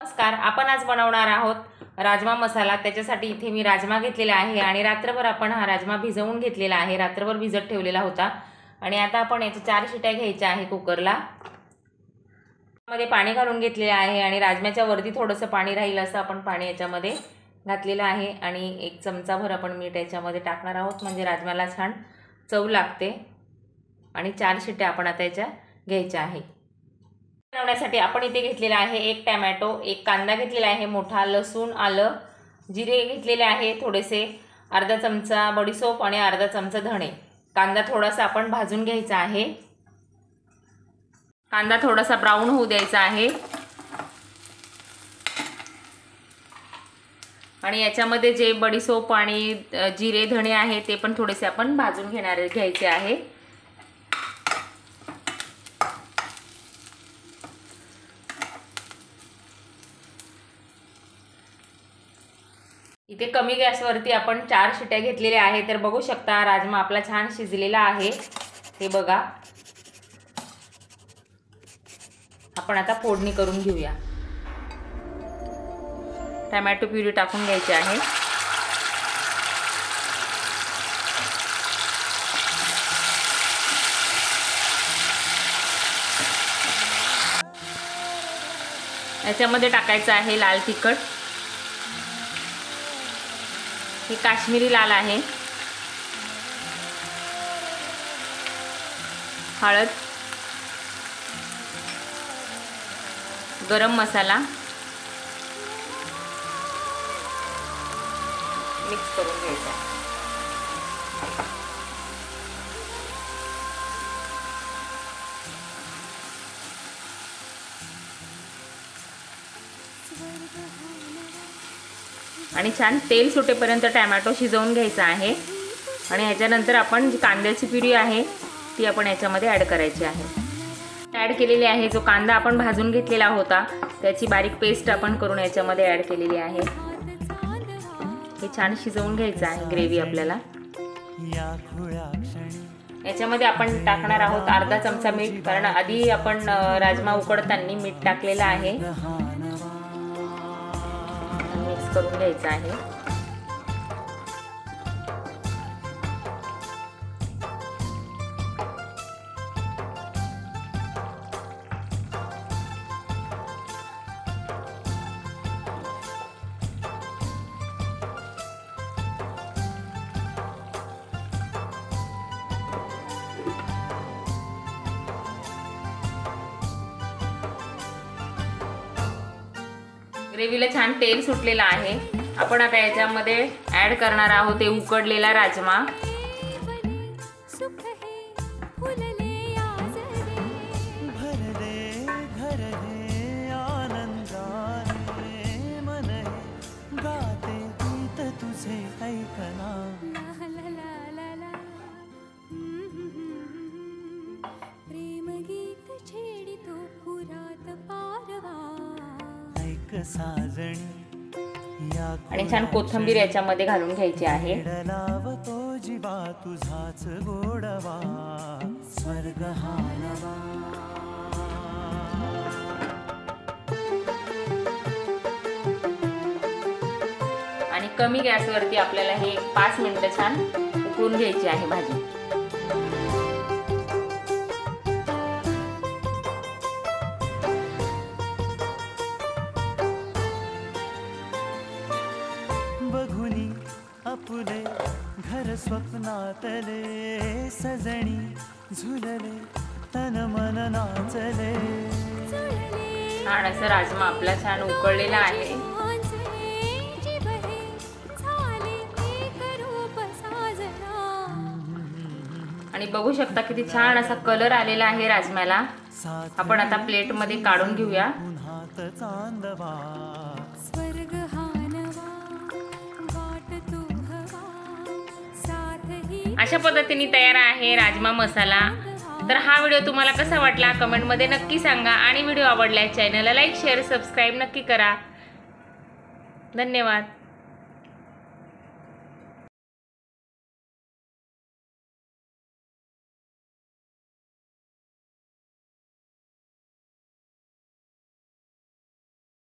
नमस्कार, आपण आज बनवणार आहोत राजमा मसाला। त्याच्यासाठी इथे मी राजमा घेतलेला आहे आणि रात्रभर आपण हा राजमा भिजवून घेतलेला आहे, रात्रभर भिजत ठेवलेला होता। आणि आता आपण याच्या 4 शिट्या घ्यायच्या आहे कुकरला। मध्ये पाणी घालून घेतलेले आहे आणि राजम्याच्या वरती थोडंसं पाणी राहील असं आपण पाणी याच्यामध्ये घातलेलं आहे आणि 1 चमचाभर आपण मीठ याच्यामध्ये टाकणार आहोत, म्हणजे राजम्याला छान चव लागते। आणि 4 शिट्या आपण आता याच्या घ्यायच्या आहे। बनवण्यासाठी आपण इथे घेतलेला आहे 1 टोमॅटो, 1 कांदा घेतलेला आहे मोठा, लसूण, आलं, जिरे घेतलेले आहे थोडेसे, अर्धा चमचा बडीशोप आणि अर्धा चमचा धणे। कांदा थोडासा आपण भाजून घ्यायचा आहे। कांदा थोडासा ब्राऊन होऊ द्यायचा आहे आणि याच्यामध्ये जे बडीशोप आणि जिरे धणे आहे ते पण थोडेसे आपण भाजून घ्यायचे आहे। इथे कमी गॅसवरती आपण 4 शिट्या घेतलेल्या आहे। तर बघू शकता राजमा आपला छान शिजलेला आहे। हे बघा, आपण आता फोडणी करून घेऊया। टोमॅटो प्युरी टाकून घ्यायची आहे। याच्यामध्ये टाकायचं आहे लाल तिखट, हे काश्मीरी लाल आहे, हळद, गरम मसाला मिक्स करून घ्यायचा। आणि छान तेल सुटेपर्यंत टोमॅटो शिजवून घ्यायचा आहे आणि ह्याच्यानंतर आपण जी कांद्याची प्युरी आहे ती आपण याच्यामध्ये ॲड करायची आहे। ॲड केलेली आहे, जो कांदा आपण भाजून घेतलेला होता त्याची बारीक पेस्ट आपण करून याच्यामध्ये ॲड केलेली आहे। हे छान शिजवून घ्यायचं आहे ग्रेव्ही आपल्याला। याच्यामध्ये आपण टाकणार आहोत अर्धा चमचा मीठ, कारण आधी आपण राजमा उकडताना मीठ टाकलेलं आहे। मिक्स करून घ्यायचं आहे। ग्रेव्हीला छान तेल सुटलेलं आहे। आपण आता याच्यामध्ये ॲड करणार आहोत ते उकडलेला राजमा। आणि छान कोथिंबीर याच्यामध्ये घालून घ्यायची आहे। आणि कमी गॅसवरती आपल्याला हे 5 मिनिटं छान उकळून घ्यायची आहे भाजी। फुले घर स्वप्नातले सजणी झुलले तन मन नाचले। छान असं राजमा आपला छान उकळलेला आहे। आणि बघू शकता किती छान असा कलर आलेला आहे राजम्याला। आपण आता प्लेट मध्ये काढून घेऊया। अशा पद्धतीने तयार आहे राजमा मसाला। तर हा व्हिडिओ तुम्हाला कसा वाटला कमेंटमध्ये नक्की सांगा आणि व्हिडिओ आवडल्यास चॅनलला लाईक, शेअर, सबस्क्राईब नक्की करा। धन्यवाद।